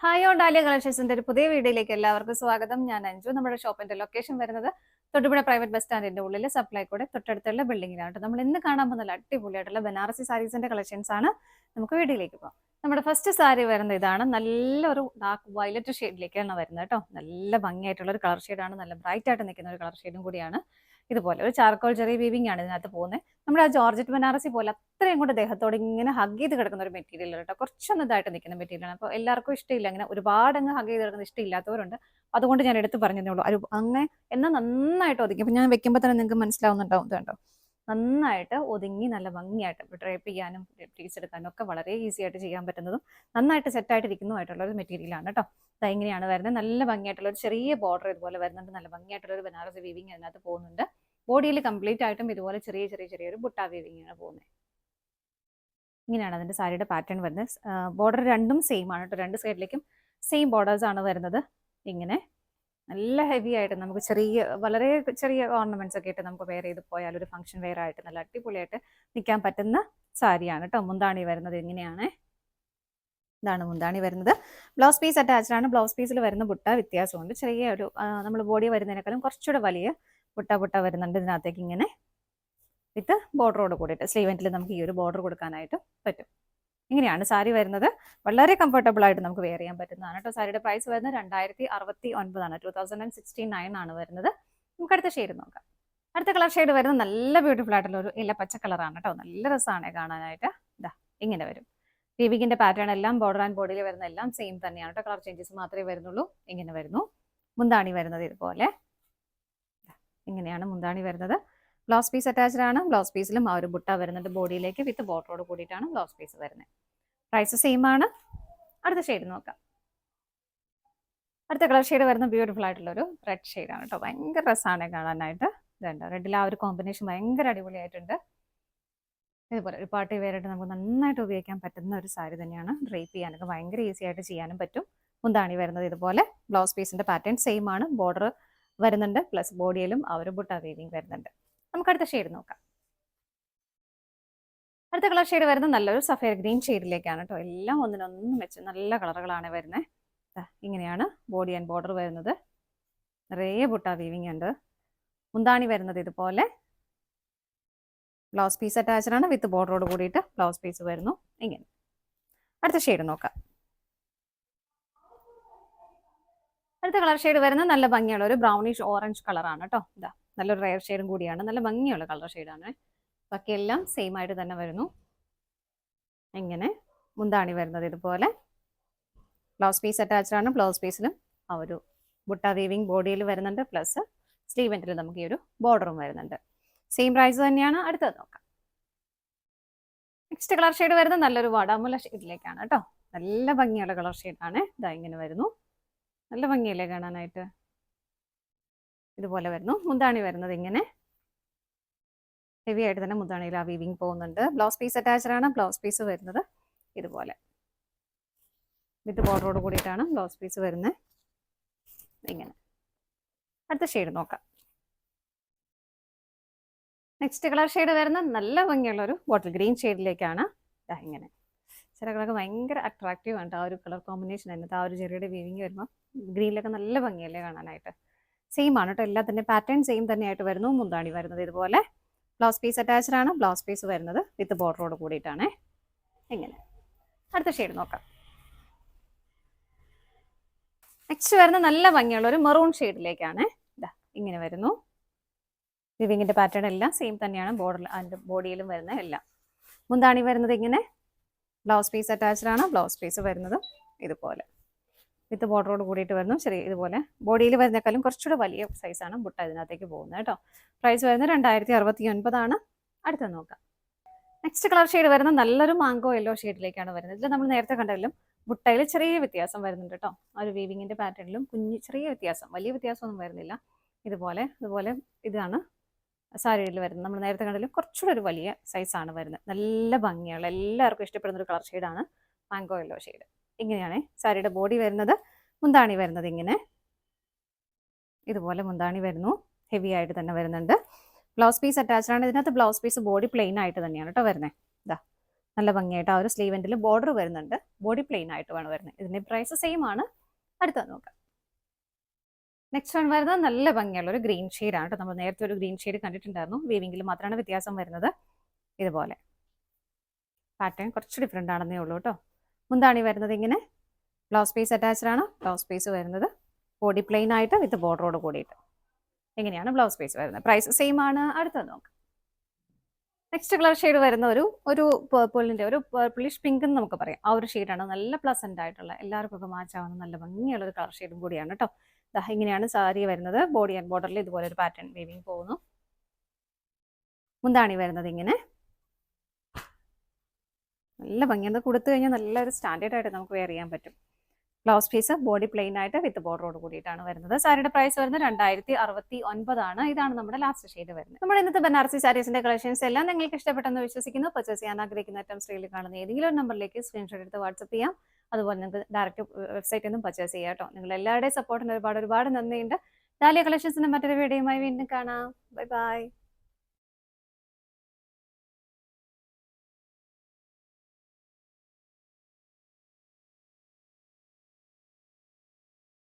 Hi on dahlia കളക്ഷൻസിന്റെ ഒരു പുതിയ വീഡിയോയിലേക്ക് എല്ലാവർക്കും സ്വാഗതം. ഞാൻ അഞ്ജു. നമ്മുടെ ഷോപ്പിന്റെ ലൊക്കേഷൻ വരുന്നത് തൊടുപുഴ പ്രൈവറ്റ് ബസ് സ്റ്റാൻഡിന്റെ ഉള്ളിൽ സപ്ലൈക്കോടെ തൊട്ടടുത്തുള്ള ബിൽഡിങ്ങിലാണ്. നമ്മൾ ഇന്ന് കാണാൻ പോകുന്ന നല്ല അടിപൊളിയായിട്ടുള്ള ബനാറസി സാരീസിന്റെ കളക്ഷൻസ് ആണ്. നമുക്ക് വീഡിയോയിലേക്ക് പോകാം. നമ്മുടെ ഫസ്റ്റ് സാരി വരുന്നത് ഇതാണ്. നല്ലൊരു ഡാർക്ക് വയലറ്റ് ഷെയ്ഡിലേക്കാണ് വരുന്നത് കേട്ടോ. നല്ല ഭംഗിയായിട്ടുള്ള ഒരു കളർ ഷെയ്ഡാണ്. നല്ല ബ്രൈറ്റ് ആയിട്ട് നിൽക്കുന്ന ഒരു കളർ ഷെയ്ഡും കൂടിയാണ്. ഇതുപോലെ ഒരു ചാർക്കോൾ ചെറിയ വീവിംഗ് ആണ് ഇതിനകത്ത് പോകുന്നത്. നമ്മുടെ ആ ജോർജറ്റ് ബനാറസി പോലെ അത്രയും കൂടെ ദേഹത്തോട് ഇങ്ങനെ ഹഗ് ചെയ്ത് കിടക്കുന്ന ഒരു മെറ്റീരിയൽ കേട്ടോ. കുറച്ചൊന്നും ഇതായിട്ട് നിൽക്കുന്ന മെറ്റീരിയലാണ്. അപ്പോൾ എല്ലാവർക്കും ഇഷ്ടമില്ല, അങ്ങനെ ഒരുപാട് അങ്ങ് ഹഗ് ചെയ്ത് കിടക്കുന്ന ഇഷ്ടമില്ലാത്തവരുണ്ട്. അതുകൊണ്ട് ഞാൻ എടുത്ത് പറഞ്ഞതേ ഉള്ളൂ. ഒരു അങ്ങനെ എന്നാൽ നന്നായിട്ട് ഒതുങ്ങി. അപ്പോൾ ഞാൻ വെക്കുമ്പോൾ തന്നെ നിങ്ങൾക്ക് മനസ്സിലാവുന്നുണ്ടാവും. ഇതുണ്ടോ, നന്നായിട്ട് ഒതുങ്ങി നല്ല ഭംഗിയായിട്ട് ഡ്രൈപ്പ് ചെയ്യാനും പീസ് എടുക്കാനും ഒക്കെ വളരെ ഈസി ആയിട്ട് ചെയ്യാൻ പറ്റുന്നതും നന്നായിട്ട് സെറ്റായിട്ടിരിക്കുന്നതുമായിട്ടുള്ള ഒരു മെറ്റീരിയലാണ് കേട്ടോ. ഇങ്ങനെയാണ് വരുന്നത്. നല്ല ഭംഗിയായിട്ടുള്ള ഒരു ചെറിയ ബോർഡർ ഇതുപോലെ വരുന്നുണ്ട്. നല്ല ഭംഗിയായിട്ടുള്ള ഒരു ബനാറസി വീവിങ് അതിനകത്ത് പോകുന്നുണ്ട്. ബോഡിയിൽ കംപ്ലീറ്റ് ആയിട്ടും ഇതുപോലെ ചെറിയൊരു ബുട്ടാ വീവിങ് ആണ് പോകുന്നത്. ഇങ്ങനെയാണ് അതിന്റെ സാരിയുടെ പാറ്റേൺ വരുന്നത്. ബോർഡർ രണ്ടും സെയിം ആണ് കേട്ടോ. രണ്ട് സൈഡിലേക്കും സെയിം ബോർഡേഴ്സ് ആണ് വരുന്നത്. ഇങ്ങനെ നല്ല ഹെവി ആയിട്ട് നമുക്ക് വളരെ ചെറിയ ഓർണമെന്റ്സ് ഒക്കെ ഇട്ട് നമുക്ക് വെയർ ചെയ്ത് പോയാൽ ഒരു ഫംഗ്ഷൻ വെയർ ആയിട്ട് നല്ല അടിപൊളിയായിട്ട് നിൽക്കാൻ പറ്റുന്ന സാരിയാണ് കേട്ടോ. മുന്താണി വരുന്നത് ഇങ്ങനെയാണ്. ഇതാണ് മുന്താണി വരുന്നത്. ബ്ലൗസ് പീസ് അറ്റാച്ച്ഡ് ആണ്. ബ്ലൗസ് പീസിൽ വരുന്ന ബുട്ട വ്യത്യാസമുണ്ട്. ചെറിയ ഒരു നമ്മൾ ബോഡി വരുന്നതിനേക്കാളും കുറച്ചുകൂടെ വലിയ ബുട്ട വരുന്നുണ്ട് ഇതിനകത്തേക്ക്. ഇങ്ങനെ വിത്ത് ബോർഡറോട് കൂടിയിട്ട് സ്ലീവെന്റിൽ നമുക്ക് ഈ ഒരു ബോർഡർ കൊടുക്കാനായിട്ട് പറ്റും. ഇങ്ങനെയാണ് സാരി വരുന്നത്. വളരെ കംഫർട്ടബിൾ ആയിട്ട് നമുക്ക് വെയർ ചെയ്യാൻ പറ്റുന്നതാണ് കേട്ടോ. സാരിയുടെ പ്രൈസ് വരുന്നത് 2069 ആണ്. 2069 ആണ് വരുന്നത്. നമുക്ക് അടുത്ത ഷെയ്ഡ് നോക്കാം. അടുത്ത കളർ ഷെയ്ഡ് വരുന്നത് നല്ല ബ്യൂട്ടിഫുൾ ആയിട്ടുള്ള ഒരു ഇല പച്ച കളറാണ് കേട്ടോ. നല്ല രസമാണ് കാണാനായിട്ട്. ഇതാ ഇങ്ങനെ വരും. വീവിങ്ങിന്റെ പാറ്റേൺ എല്ലാം ബോർഡർ ആൻഡ് ബോഡിയിൽ വരുന്ന എല്ലാം സെയിം തന്നെയാണ് കേട്ടോ. കളർ ചേഞ്ചസ് മാത്രമേ വരുന്നുള്ളൂ. ഇങ്ങനെ വരുന്നു. മുന്താണി വരുന്നത് ഇതുപോലെ. ഇങ്ങനെയാണ് മുന്താണി വരുന്നത്. ബ്ലൗസ് പീസ് അറ്റാച്ച്ഡ് ആണ്. ബ്ലൗസ് പീസിലും ആ ഒരു ബുട്ട വരുന്നുണ്ട് ബോഡിയിലേക്ക്. വിത്ത് ബോർഡറോട് കൂടിയിട്ടാണ് ബ്ലൗസ് പീസ് വരുന്നത്. പ്രൈസ് സെയിം ആണ്. അടുത്ത ഷെയ്ഡ് നോക്കാം. അടുത്ത കളർ ഷെയ്ഡ് വരുന്ന ബ്യൂട്ടിഫുൾ ആയിട്ടുള്ള ഒരു റെഡ് ഷെയ്ഡാണ് കേട്ടോ. ഭയങ്കര രസമാണ് കാണാനായിട്ട്. ഇതുണ്ട്, റെഡിൽ ആ ഒരു കോമ്പിനേഷൻ ഭയങ്കര അടിപൊളിയായിട്ടുണ്ട്. ഇതുപോലെ ഒരു പാർട്ടി വെയർ ആയിട്ട് നമുക്ക് നന്നായിട്ട് ഉപയോഗിക്കാൻ പറ്റുന്ന ഒരു സാരി തന്നെയാണ്. ഡ്രേപ്പ് ചെയ്യാനൊക്കെ ഭയങ്കര ഈസി ആയിട്ട് ചെയ്യാനും പറ്റും. മുന്താണി വരുന്നത് ഇതുപോലെ. ബ്ലൗസ് പീസിന്റെ പാറ്റേൺ സെയിം ആണ്. ബോർഡർ വരുന്നുണ്ട്. പ്ലസ് ബോഡിയിലും ആ ഒരു ബുട്ട വീവിങ് വരുന്നുണ്ട്. നമുക്ക് അടുത്ത ഷെയ്ഡ് നോക്കാം. അടുത്ത കളർ ഷെയ്ഡ് വരുന്നത് നല്ലൊരു സഫയർ ഗ്രീൻ ഷെയ്ഡിലേക്കാണ് കേട്ടോ. എല്ലാം ഒന്നിനൊന്നും വെച്ച് നല്ല കളറുകളാണ് വരുന്നത്. ഇങ്ങനെയാണ് ബോഡി ആൻഡ് ബോർഡർ വരുന്നത്. നിറയെ ബുട്ട വീവിങ് ഉണ്ട്. മുന്താണി വരുന്നത് ഇതുപോലെ. ബ്ലൗസ് പീസ് അറ്റാച്ച്ഡ് ആണ്. വിത്ത് ബോർഡറോട് കൂടിയിട്ട് ബ്ലൗസ് പീസ് വരുന്നു. ഇങ്ങനെ. അടുത്ത ഷെയ്ഡ് നോക്കാം. അടുത്ത കളർ ഷെയ്ഡ് വരുന്നത് നല്ല ഭംഗിയുള്ള ഒരു ബ്രൗണിഷ് ഓറഞ്ച് കളറാണ് കേട്ടോ. ഇതാ നല്ലൊരു റെയർ ഷെയ്ഡും കൂടിയാണ്. നല്ല ഭംഗിയുള്ള കളർ ഷെയ്ഡാണ്. ബാക്കിയെല്ലാം സെയിം ആയിട്ട് തന്നെ വരുന്നു. ഇങ്ങനെ മുന്താണി വരുന്നത് ഇതുപോലെ. ബ്ലൗസ് പീസ് അറ്റാച്ച്ഡ് ആണ്. ബ്ലൗസ് പീസിലും ആ ഒരു ബുട്ട വീവിങ് ബോഡിയിൽ വരുന്നുണ്ട്. പ്ലസ് സ്ലീവെന്റിൽ നമുക്ക് ഈ ഒരു ബോർഡറും വരുന്നുണ്ട്. സെയിം പ്രൈസ് തന്നെയാണ്. അടുത്തത് നോക്കാം. നെക്സ്റ്റ് കളർ ഷെയ്ഡ് വരുന്നത് നല്ലൊരു വാടാമുല ഷെയ്ഡിലേക്കാണ് കേട്ടോ. നല്ല ഭംഗിയുള്ള കളർ ഷെയ്ഡാണ്. ഇതാ ഇങ്ങനെ വരുന്നു. നല്ല ഭംഗിയല്ലേ കാണാനായിട്ട്. ഇതുപോലെ വരുന്നു. മുന്താണി വരുന്നത് ഇങ്ങനെ ഹെവി ആയിട്ട് തന്നെ മുന്താണിയിൽ ആ വീവിങ് പോകുന്നുണ്ട്. ബ്ലൗസ് പീസ് അറ്റാച്ച്ഡ് ആണ്. ബ്ലൗസ് പീസ് വരുന്നത് ഇതുപോലെ വിത്ത് ബോർഡറോട് കൂടിയിട്ടാണ് ബ്ലൗസ് പീസ് വരുന്നത്. ഇങ്ങനെ. അടുത്ത ഷെയ്ഡ് നോക്കാം. നെക്സ്റ്റ് കളർ ഷെയ്ഡ് വരുന്നത് നല്ല ഭംഗിയുള്ള ഒരു ബോട്ടിൽ ഗ്രീൻ ഷെയ്ഡിലേക്കാണ്. ഇങ്ങനെ ചില കളറൊക്കെ ഭയങ്കര അട്രാക്റ്റീവ് ആണ് ആ ഒരു കളർ കോമ്പിനേഷൻ. അതിനകത്ത് ആ ഒരു ചെറിയുടെ വീവിങ് വരുമ്പോൾ ഗ്രീനിലൊക്കെ നല്ല ഭംഗിയല്ലേ കാണാനായിട്ട്. സെയിം ആണ് കേട്ടോ. എല്ലാത്തിൻ്റെ പാറ്റേൺ സെയിം തന്നെയായിട്ട് വരുന്നു. മുന്താണി വരുന്നത് ഇതുപോലെ. ബ്ലൗസ് പീസ് അറ്റാച്ച്ഡ് ആണ്. ബ്ലൗസ് പീസ് വരുന്നത് വിത്ത് ബോർഡറോട് കൂടിയിട്ടാണ്. ഇങ്ങനെ. അടുത്ത ഷെയ്ഡ് നോക്കാം. നെക്സ്റ്റ് വരുന്ന നല്ല ഭംഗിയുള്ള ഒരു മെറൂൺ ഷെയ്ഡിലേക്കാണ്. ഇതാ ഇങ്ങനെ വരുന്നു. വിവിങ്ങിന്റെ പാറ്റേൺ എല്ലാം സെയിം തന്നെയാണ്. ബോഡിയിലും വരുന്ന എല്ലാം. മുന്താണി വരുന്നത് ഇങ്ങനെ. ബ്ലൗസ് പീസ് അറ്റാച്ച്ഡ് ആണ്. ബ്ലൗസ് പീസ് വരുന്നത് ഇതുപോലെ വിത്ത് ബോർഡറോട് കൂടിയിട്ട് വരുന്നു. ചെറിയ ഇതുപോലെ ബോഡിയിൽ വരുന്നേക്കാളും കുറച്ചുകൂടെ വലിയ സൈസാണ് ബുട്ട ഇതിനകത്തേക്ക് പോകുന്നത് കേട്ടോ. പ്രൈസ് വരുന്നത് 2069 ആണ്. അടുത്ത നോക്കാം. നെക്സ്റ്റ് കളർ ഷെയ്ഡ് വരുന്നത് നല്ലൊരു മാംഗോ യെല്ലോ ഷെയ്ഡിലേക്കാണ് വരുന്നത്. ഇതിൽ നമ്മൾ നേരത്തെ കണ്ടതിലും ബുട്ടയിൽ ചെറിയ വ്യത്യാസം വരുന്നുണ്ട് കേട്ടോ. ആ ഒരു വീവിങ്ങിന്റെ പാറ്റേണിലും ചെറിയ വ്യത്യാസം, വലിയ വ്യത്യാസമൊന്നും വരുന്നില്ല. ഇതുപോലെ ഇതാണ് സാരിയിൽ വരുന്നത്. നമ്മൾ നേരത്തെ കണ്ടതിലും കുറച്ചുകൂടെ ഒരു വലിയ സൈസാണ് വരുന്നത്. നല്ല ഭംഗിയുള്ള എല്ലാവർക്കും ഇഷ്ടപ്പെടുന്ന ഒരു കളർ ഷെയ്ഡാണ് മാംഗോ യെല്ലോ ഷെയ്ഡ്. ഇങ്ങനെയാണ് സാരിയുടെ ബോഡി വരുന്നത്. മുന്താണി വരുന്നത് ഇങ്ങനെ. ഇതുപോലെ മുന്താണി വരുന്നു. ഹെവി ആയിട്ട് തന്നെ വരുന്നുണ്ട്. ബ്ലൗസ് പീസ് അറ്റാച്ച്ഡ് ആണ്. ഇതിനകത്ത് ബ്ലൗസ് പീസ് ബോഡി പ്ലെയിൻ ആയിട്ട് തന്നെയാണ് കേട്ടോ വരുന്നത്. ഇതാ നല്ല ഭംഗിയായിട്ട് ആ ഒരു സ്ലീവ് എൻഡിൽ ബോർഡർ വരുന്നുണ്ട്. ബോഡി പ്ലെയിൻ ആയിട്ട് വേണം വരുന്നത്. ഇതിന്റെ പ്രൈസ് സെയിം ആണ്. അടുത്തത് നോക്കാം. നെക്സ്റ്റ് വൺ വരുന്നത് നല്ല ഭംഗിയുള്ള ഒരു ഗ്രീൻ ഷെയ്ഡാണ് കേട്ടോ. നമ്മൾ നേരത്തെ ഒരു ഗ്രീൻ ഷെയ്ഡ് കണ്ടിട്ടുണ്ടായിരുന്നു. വീവിംഗിൽ മാത്രമാണ് വ്യത്യാസം വരുന്നത്. ഇതുപോലെ പാറ്റേൺ കുറച്ച് ഡിഫറെൻ്റ് ആണെന്നേ ഉള്ളൂ കേട്ടോ. മുന്താണി വരുന്നത് ഇങ്ങനെ, ബ്ലൗസ് പീസ് അറ്റാച്ച്ഡ് ആണ്. ബ്ലൗസ് പീസ് വരുന്നത് ബോഡി പ്ലെയിൻ ആയിട്ട് വിത്ത് ബോർഡറോട് കൂടിയിട്ട്. ഇങ്ങനെയാണ് ബ്ലൗസ് പീസ് വരുന്നത്. പ്രൈസ് സെയിം ആണ്. അടുത്തത് നോക്കാം. നെക്സ്റ്റ് കളർ ഷെയ്ഡ് വരുന്ന ഒരു പേർപ്പിളിന്റെ ഒരു പേർപ്പിളിഷ് പിങ്ക് എന്ന് നമുക്ക് പറയാം. ആ ഒരു ഷെയ്ഡാണ്. നല്ല പ്ലസന്റ് ആയിട്ടുള്ള എല്ലാവർക്കും ഒക്കെ മാച്ച് ആവുന്ന നല്ല ഭംഗിയുള്ള ഒരു കളർ ഷെയ്ഡും കൂടിയാണ് കേട്ടോ. ഇങ്ങനെയാണ് സാരി വരുന്നത്. ബോഡി ആൻഡ് ബോർഡറിൽ ഇതുപോലെ ഒരു പാറ്റേൺ വീവിംഗ് പോകുന്നു. മുന്താണി വരുന്നത് ഇങ്ങനെ നല്ല ഭംഗിയാണ്. കൊടുത്തു കഴിഞ്ഞാൽ നല്ലൊരു സ്റ്റാൻഡേർഡ് ആയിട്ട് നമുക്ക് വെയർ ചെയ്യാൻ പറ്റും. ബ്ലൗസ് പീസ് ബോഡി പ്ലെയിൻ ആയിട്ട് വിത്ത് ബോർഡറോട് കൂടിയിട്ടാണ് വരുന്നത്. സാരിയുടെ പ്രൈസ് വരുന്നത് 2069 ആണ്. ഇതാണ് നമ്മുടെ ലാസ്റ്റ് ഷെയ്ഡ് വരുന്നത്. നമ്മുടെ ഇന്നത്തെ ബനാറസി സാരീസിന്റെ കളക്ഷൻസ് എല്ലാം നിങ്ങൾക്ക് ഇഷ്ടപ്പെട്ടെന്ന് വിശ്വസിക്കുന്നു. പർച്ചേസ് ചെയ്യാൻ ആഗ്രഹിക്കുന്ന ഐറ്റം സ്ക്രീനിൽ കാണുന്ന ഏതെങ്കിലും ഒരു നമ്പറിലേക്ക് സ്ക്രീൻഷോട്ട് എടുത്ത് വാട്സ്ആപ്പ് ചെയ്യാം. അതുപോലെ നിങ്ങൾക്ക് ഡയറക്റ്റ് വെബ്സൈറ്റിൽ നിന്നും പർച്ചേസ് ചെയ്യാം കേട്ടോ. നിങ്ങൾ എല്ലാവരുടെയും സപ്പോർട്ടിന് ഒരുപാട് നന്ദിയുണ്ട്. ഡാലിയ കളക്ഷൻസിന്റെ മറ്റൊരു വീഡിയോയുമായി വീണ്ടും കാണാം. Bye bye.